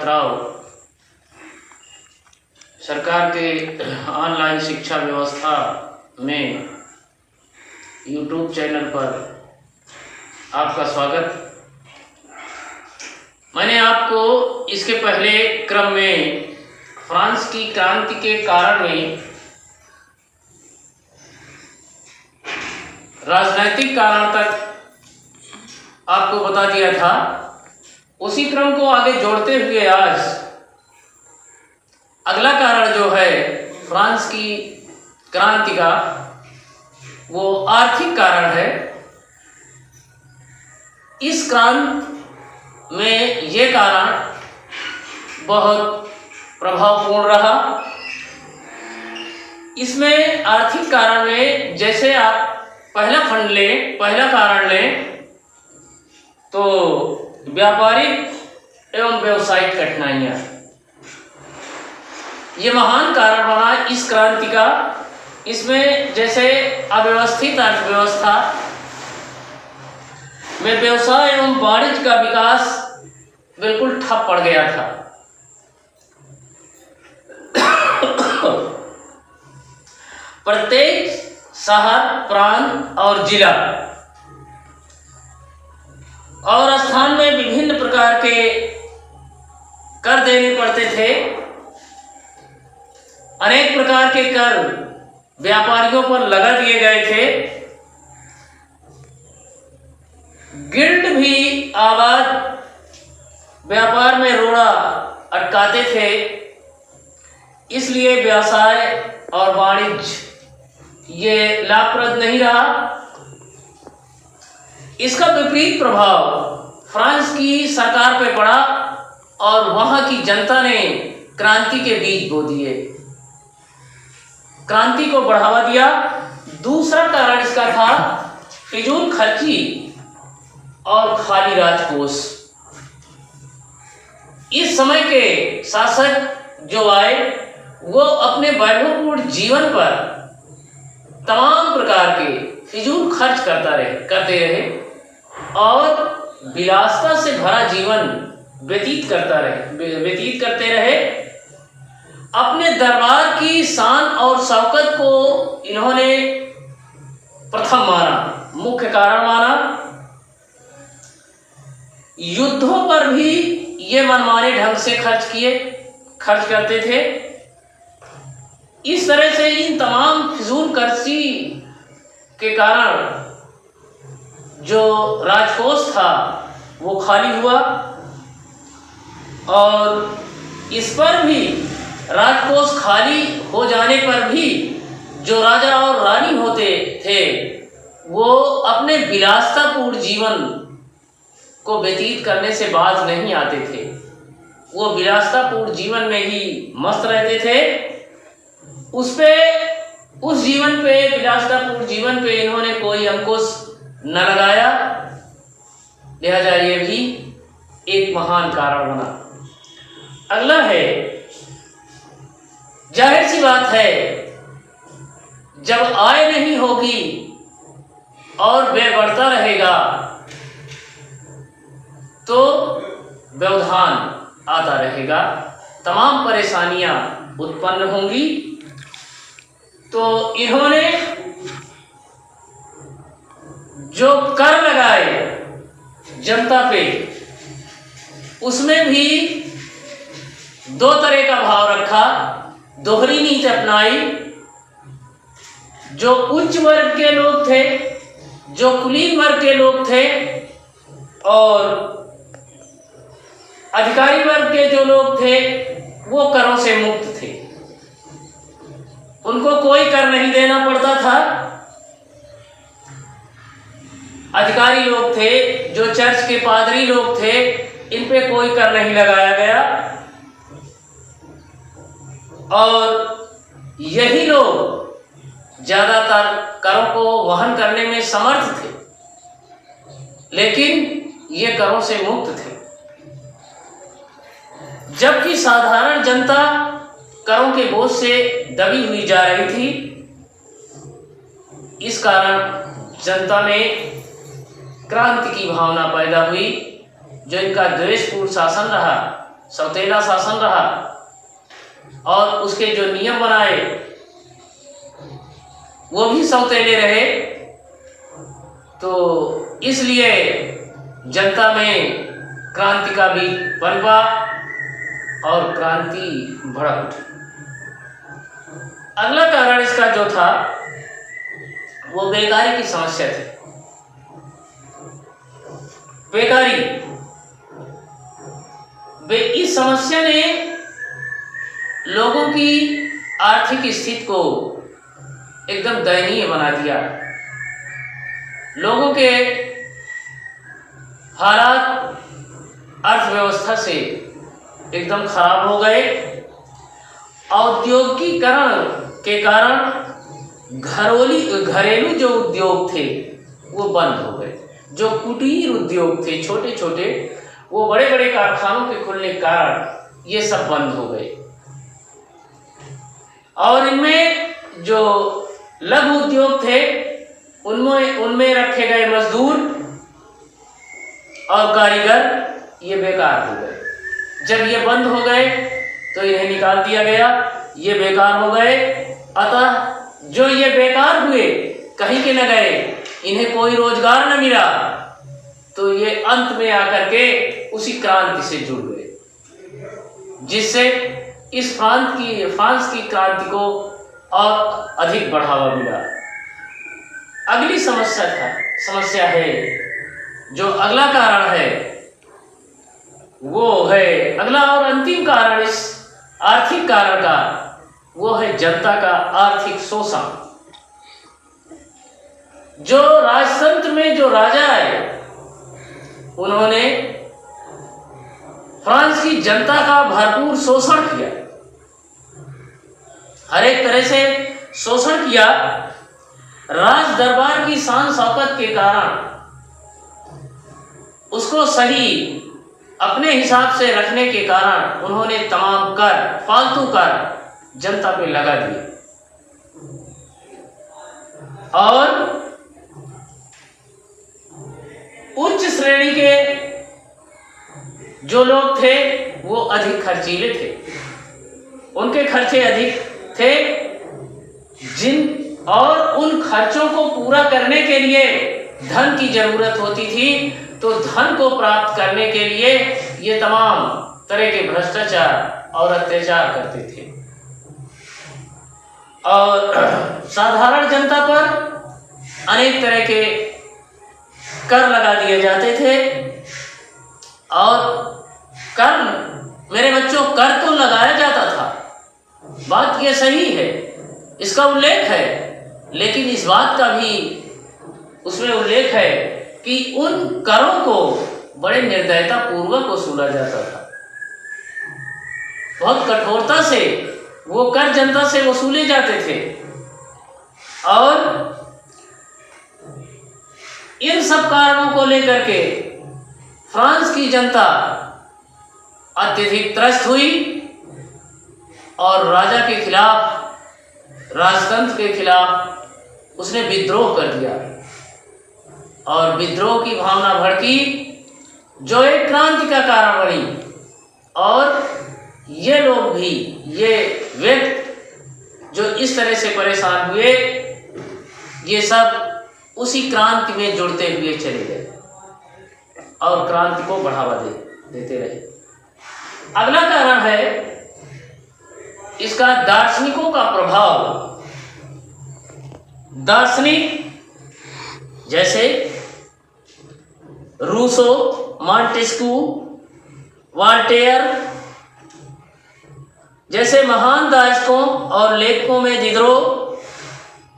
छात्राओं, सरकार के ऑनलाइन शिक्षा व्यवस्था में यूट्यूब चैनल पर आपका स्वागत। मैंने आपको इसके पहले क्रम में फ्रांस की क्रांति के कारण में राजनैतिक कारण तक आपको बता दिया था। उसी क्रम को आगे जोड़ते हुए आज अगला कारण जो है फ्रांस की क्रांति का, वो आर्थिक कारण है। इस क्रांति में ये कारण बहुत प्रभावपूर्ण रहा। इसमें आर्थिक कारण में जैसे आप पहला कारण लें तो व्यापारिक एवं व्यावसायिक कठिनाइयाँ, ये महान कारण बना इस क्रांति का। इसमें जैसे अव्यवस्थित अर्थव्यवस्था में व्यवसाय एवं वाणिज्य का विकास बिल्कुल ठप पड़ गया था। प्रत्येक शहर, प्रांत और जिला और स्थान में विभिन्न प्रकार के कर देने पड़ते थे। अनेक प्रकार के कर व्यापारियों पर लगा दिए गए थे। गिल्ड भी आबाद व्यापार में रोड़ा अटकाते थे। इसलिए व्यवसाय और वाणिज्य ये लाभप्रद नहीं रहा। इसका विपरीत प्रभाव फ्रांस की सरकार पर पड़ा और वहां की जनता ने क्रांति के बीज बो दिए, क्रांति को बढ़ावा दिया। दूसरा कारण इसका था फिजूल खर्ची और खाली राजकोष। इस समय के शासक जो आए वो अपने वैभवपूर्ण जीवन पर तमाम प्रकार के फिजूल खर्च करते रहे और विलासिता से भरा जीवन व्यतीत करते रहे। अपने दरबार की शान और शौकत को इन्होंने प्रथम माना, मुख्य कारण माना। युद्धों पर भी ये मनमाने ढंग से खर्च करते थे। इस तरह से इन तमाम फिजूल खर्ची के कारण जो राजकोष था वो खाली हुआ और इस पर भी राजकोष खाली हो जाने पर भी जो राजा और रानी होते थे वो अपने विलासितापूर्ण जीवन को व्यतीत करने से बाज नहीं आते थे। वो विलासितापूर्ण जीवन में ही मस्त रहते थे। उस जीवन पे, विलासितापूर्ण जीवन पे इन्होंने कोई अंकुश न लगाया। लिहाजा ये भी एक महान कारण बना। अगला है, जाहिर सी बात है जब आय नहीं होगी और व्यय बढ़ता रहेगा तो व्यवधान आता रहेगा, तमाम परेशानियां उत्पन्न होंगी। तो इन्होंने जो कर लगाए जनता पे, उसमें भी दो तरह का भाव रखा, दोहरी नीति अपनाई। जो उच्च वर्ग के लोग थे, जो कुलीन वर्ग के लोग थे और अधिकारी वर्ग के जो लोग थे वो करों से मुक्त थे। उनको कोई कर नहीं देना पड़ता था। अधिकारी लोग थे, जो चर्च के पादरी लोग थे, इन पे कोई कर नहीं लगाया गया और यही लोग ज्यादातर करों को वहन करने में समर्थ थे, लेकिन ये करों से मुक्त थे। जबकि साधारण जनता करों के बोझ से दबी हुई जा रही थी। इस कारण जनता में क्रांति की भावना पैदा हुई। जो इनका द्वेषपूर्ण शासन रहा, सौतेला शासन रहा और उसके जो नियम बनाए वो भी सौतेले रहे। तो इसलिए जनता में क्रांति का बीज पनपा और क्रांति भड़क उठी। अगला कारण इसका जो था वो बेकारी की समस्या थी। बेकारी, इस समस्या ने लोगों की आर्थिक स्थिति को एकदम दयनीय बना दिया। लोगों के हालात अर्थव्यवस्था से एकदम खराब हो गए। औद्योगिकीकरण के कारण घरेलू जो उद्योग थे वो बंद हो गए। जो कुटीर उद्योग थे छोटे छोटे, वो बड़े बड़े कारखानों के खुलने के कारण ये सब बंद हो गए। और इनमें जो लघु उद्योग थे उनमें रखे गए मजदूर और कारीगर ये बेकार हो गए। जब ये बंद हो गए तो इन्हें निकाल दिया गया, ये बेकार हो गए। अतः जो ये बेकार हुए, कहीं के न गए, इन्हें कोई रोजगार न मिला, तो ये अंत में आकर के उसी क्रांति से जुड़ गए, जिससे इस फ्रांस की क्रांति को और अधिक बढ़ावा मिला। अगली समस्या है, जो अगला कारण है वो है, अगला और अंतिम कारण इस आर्थिक कारण का, वो है जनता का आर्थिक शोषण। जो राजतंत्र में जो राजा है, उन्होंने फ्रांस की जनता का भरपूर शोषण किया, हर एक तरह से शोषण किया। राज दरबार की शान शौकत के कारण उसको सही अपने हिसाब से रखने के कारण उन्होंने तमाम कर, फालतू कर जनता पे लगा दिए। और उच्च श्रेणी के जो लोग थे वो अधिक खर्चीले थे, उनके खर्चे अधिक थे, और उन खर्चों को पूरा करने के लिए धन की जरूरत होती थी। तो धन को प्राप्त करने के लिए ये तमाम तरह के भ्रष्टाचार और अत्याचार करते थे और साधारण जनता पर अनेक तरह के कर लगा दिए जाते थे। और कर, मेरे बच्चों, कर तो लगाया जाता था, बात ये सही है, इसका उल्लेख है, लेकिन इस बात का भी उसमें उल्लेख है कि उन करों को बड़े निर्दयता पूर्वक वसूला जाता था। बहुत कठोरता से वो कर जनता से वसूले जाते थे। और इन सब कारणों को लेकर के फ्रांस की जनता अत्यधिक त्रस्त हुई और राजा के खिलाफ, राजतंत्र के खिलाफ उसने विद्रोह कर दिया। और विद्रोह की भावना भड़की जो एक क्रांति का कारण बनी। और ये लोग भी, ये व्यक्ति जो इस तरह से परेशान हुए, ये सब उसी क्रांति में जुड़ते हुए चले गए और क्रांति को बढ़ावा देते रहे। अगला कारण है इसका दार्शनिकों का प्रभाव। दार्शनिक जैसे रूसो, मॉन्टेस्क्यू, वॉल्टेयर जैसे महान दार्शनिकों और लेखकों में दिदरो,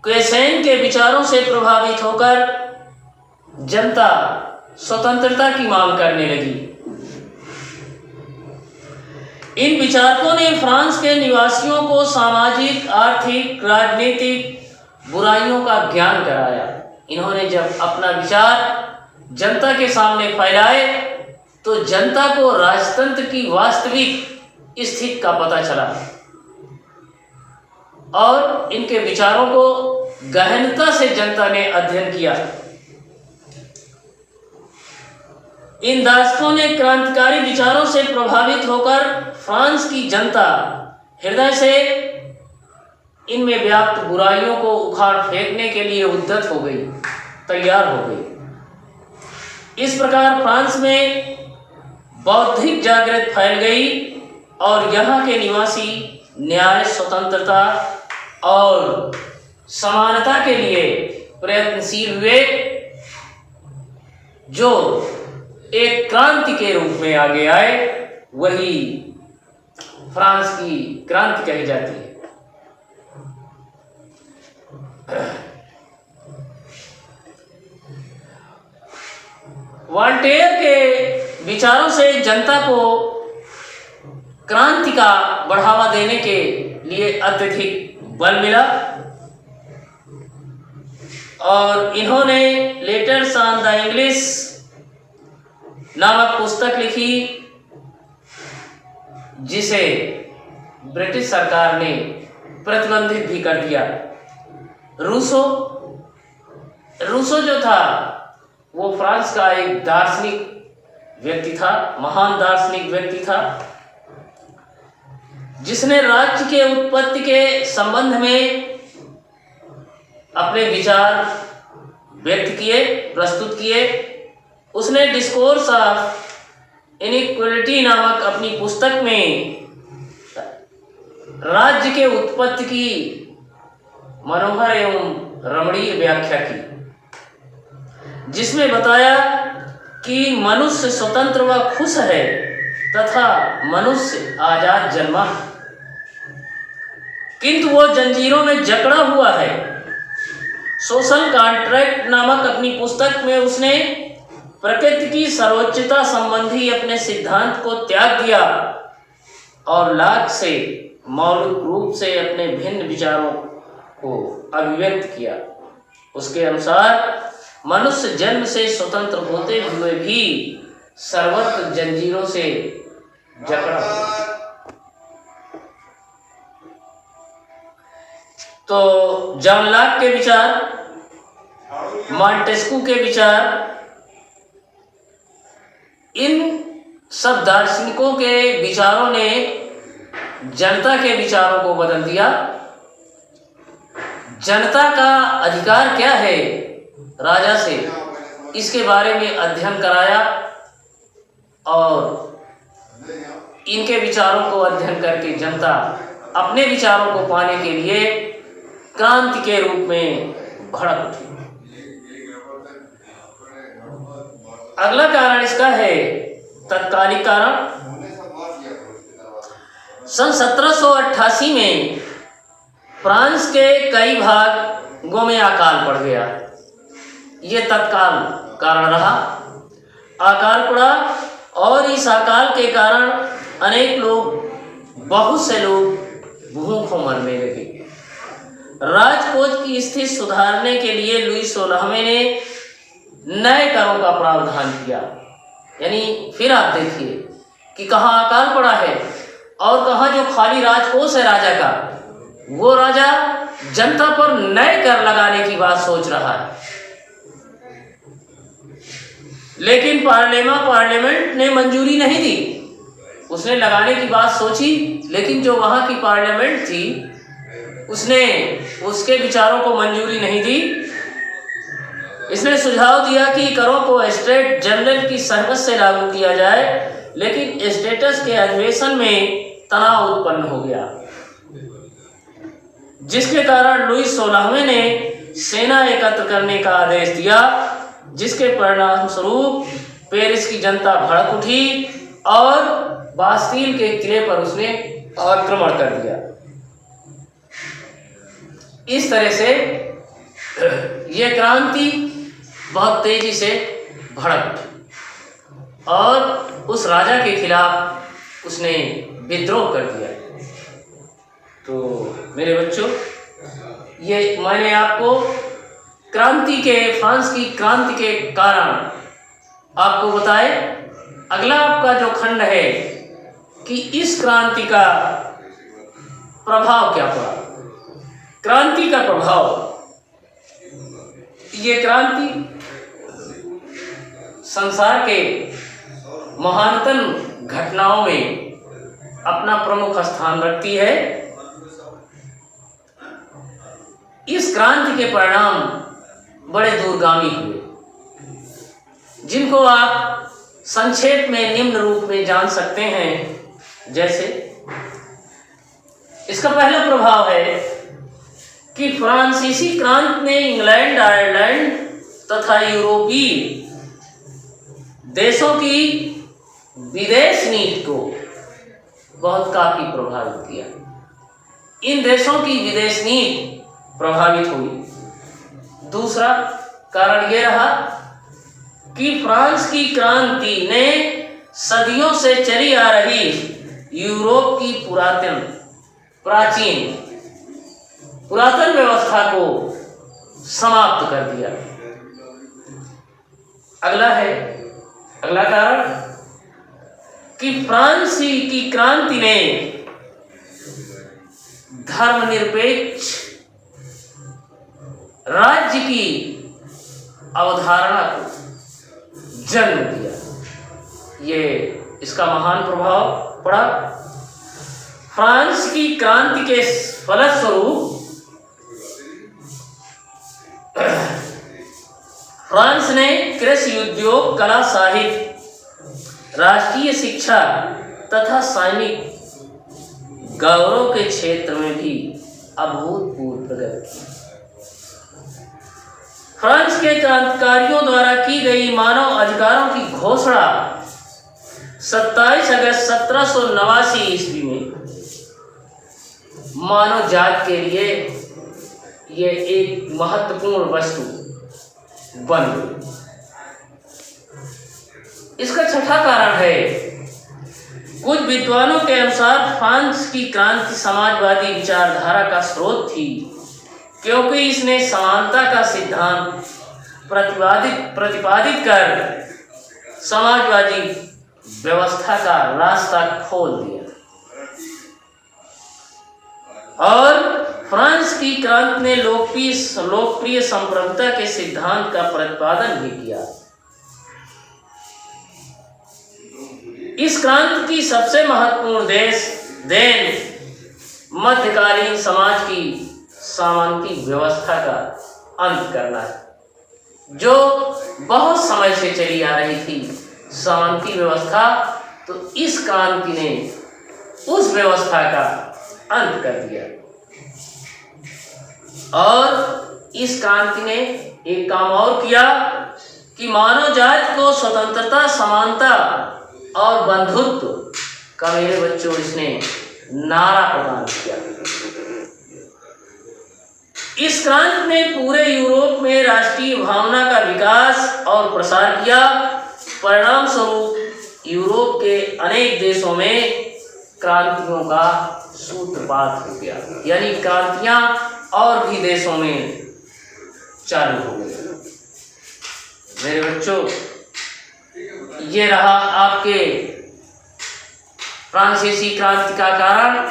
क्वेसेन के विचारों से प्रभावित होकर जनता स्वतंत्रता की मांग करने लगी। इन विचारकों ने फ्रांस के निवासियों को सामाजिक, आर्थिक, राजनीतिक बुराइयों का ज्ञान कराया। इन्होंने जब अपना विचार जनता के सामने फैलाए तो जनता को राजतंत्र की वास्तविक स्थिति का पता चला और इनके विचारों को गहनता से जनता ने अध्ययन किया। इन दार्शनिकों ने क्रांतिकारी विचारों से प्रभावित होकर फ्रांस की जनता हृदय से इनमें व्याप्त बुराइयों को उखाड़ फेंकने के लिए उद्यत हो गई, तैयार हो गई। इस प्रकार फ्रांस में बौद्धिक जागृति फैल गई और यहाँ के निवासी न्याय, स्वतंत्रता और समानता के लिए प्रयत्नशील हुए, जो एक क्रांति के रूप में आगे आए। वही फ्रांस की क्रांति कही जाती है। वॉल्टेयर के विचारों से जनता को क्रांति का बढ़ावा देने के लिए अत्यधिक बल मिला और इन्होंने लेटर्स ऑन द इंग्लिश नामक पुस्तक लिखी, जिसे ब्रिटिश सरकार ने प्रतिबंधित भी कर दिया। रूसो जो था वो फ्रांस का एक दार्शनिक व्यक्ति था, महान दार्शनिक व्यक्ति था, जिसने राज्य के उत्पत्ति के संबंध में अपने विचार व्यक्त किए, प्रस्तुत किए। उसने डिस्कोर्स ऑफ इनइक्वालिटी नामक अपनी पुस्तक में राज्य के उत्पत्ति की मनोहर एवं रमणीय व्याख्या की, जिसमें बताया कि मनुष्य स्वतंत्र व खुश है तथा मनुष्य आजाद जन्मा, किंतु वो जंजीरों में जकड़ा हुआ है। सोशल कॉन्ट्रैक्ट नामक अपनी पुस्तक में उसने प्रकृति की सर्वोच्चता संबंधी अपने सिद्धांत को त्याग दिया और लाख से मौलिक रूप से अपने भिन्न विचारों को अभिव्यक्त किया। उसके अनुसार मनुष्य जन्म से स्वतंत्र होते हुए भी सर्वत्र जंजीरों से जकड़ा हुआ। तो जॉन लॉक के विचार, मॉन्टेस्क्यू के विचार, इन सब दार्शनिकों के विचारों ने जनता के विचारों को बदल दिया। जनता का अधिकार क्या है राजा से, इसके बारे में अध्ययन कराया और इनके विचारों को अध्ययन करके जनता अपने विचारों को पाने के लिए क्रांति के रूप में भड़क उठी। अगला कारण इसका है तत्कालिक कारण। सन 1788 में फ्रांस के कई भागों में अकाल पड़ गया। ये तत्काल कारण रहा। अकाल पड़ा और इस अकाल के कारण अनेक लोग, बहुत से लोग भूखों मरने लगे। राजकोष की स्थिति सुधारने के लिए लुई 16वें ने नए करों का प्रावधान किया। यानी फिर आप देखिए कि कहाँ अकाल पड़ा है और कहाँ जो खाली राजकोष है राजा का, वो राजा जनता पर नए कर लगाने की बात सोच रहा है। लेकिन पार्लियामेंट ने मंजूरी नहीं दी। उसने लगाने की बात सोची, लेकिन जो वहाँ की पार्लियामेंट थी उसने उसके विचारों को मंजूरी नहीं दी। इसने सुझाव दिया कि करों को स्टेट जनरल की सहमति से लागू किया जाए, लेकिन स्टेटस के अधिवेशन में तनाव उत्पन्न हो गया, जिसके कारण लुई 16वें ने सेना एकत्र करने का आदेश दिया, जिसके परिणाम स्वरूप पेरिस की जनता भड़क उठी और बास्टील के किले पर उसने आक्रमण कर दिया। इस तरह से यह क्रांति बहुत तेजी से भड़क उठी और उस राजा के खिलाफ उसने विद्रोह कर दिया। तो मेरे बच्चों, ये मैंने आपको फ्रांस की क्रांति के कारण आपको बताए। अगला आपका जो खंड है कि इस क्रांति का प्रभाव क्या पड़ा। क्रांति का प्रभाव, ये क्रांति संसार के महानतम घटनाओं में अपना प्रमुख स्थान रखती है। इस क्रांति के परिणाम बड़े दूरगामी हुए, जिनको आप संक्षेप में निम्न रूप में जान सकते हैं। जैसे इसका पहला प्रभाव है कि फ्रांसीसी क्रांति ने इंग्लैंड, आयरलैंड तथा यूरोपीय देशों की विदेश नीति को बहुत काफी प्रभावित किया। इन देशों की विदेश नीति प्रभावित हुई। दूसरा कारण यह रहा कि फ्रांस की क्रांति ने सदियों से चली आ रही यूरोप की पुरातन व्यवस्था को समाप्त कर दिया। अगला कारण कि फ्रांस की क्रांति ने धर्मनिरपेक्ष राज्य की अवधारणा को जन्म दिया। ये इसका महान प्रभाव पड़ा। फ्रांस की क्रांति के फलस्वरूप फ्रांस ने कृषि उद्योग, कला, साहित्य, राष्ट्रीय शिक्षा तथा सैनिक गौरव के क्षेत्र में भी अभूतपूर्व प्रगति की। फ्रांस के क्रांतिकारियों द्वारा की गई मानव अधिकारों की घोषणा 27 अगस्त 1789 ईस्वी में मानव जाति के लिए यह एक महत्वपूर्ण वस्तु बन गई। इसका छठा कारण है, कुछ विद्वानों के अनुसार फ्रांस की क्रांति समाजवादी विचारधारा का स्रोत थी, क्योंकि इसने समानता का सिद्धांत प्रतिपादित कर समाजवादी व्यवस्था का रास्ता खोल दिया। और फ्रांस की क्रांति ने लोकप्रिय संप्रभुता के सिद्धांत का प्रतिपादन भी किया। इस क्रांति की सबसे महत्वपूर्ण देन मध्यकालीन समाज की सामाजिक व्यवस्था का अंत करना है, जो बहुत समय से चली आ रही थी सामाजिक व्यवस्था। तो इस क्रांति ने उस व्यवस्था का अंत कर दिया। और इस क्रांति ने एक काम और किया कि मानव जाति को स्वतंत्रता, समानता और बंधुत्व का, मेरे बच्चों, इसने नारा प्रदान किया। इस क्रांति ने पूरे यूरोप में राष्ट्रीय भावना का विकास और प्रसार किया। परिणाम स्वरूप यूरोप के अनेक देशों में क्रांतियों का सूत्रपात हो गया, यानी क्रांतियां और भी देशों में चालू हो गई। मेरे बच्चों, ये रहा आपके फ्रांसीसी क्रांति का कारण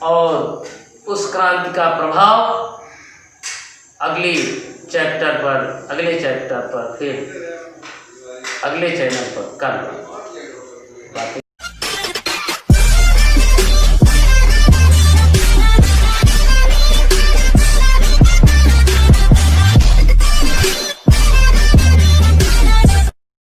और उस क्रांति का प्रभाव। अगले चैप्टर पर फिर अगले चैनल पर कल बातें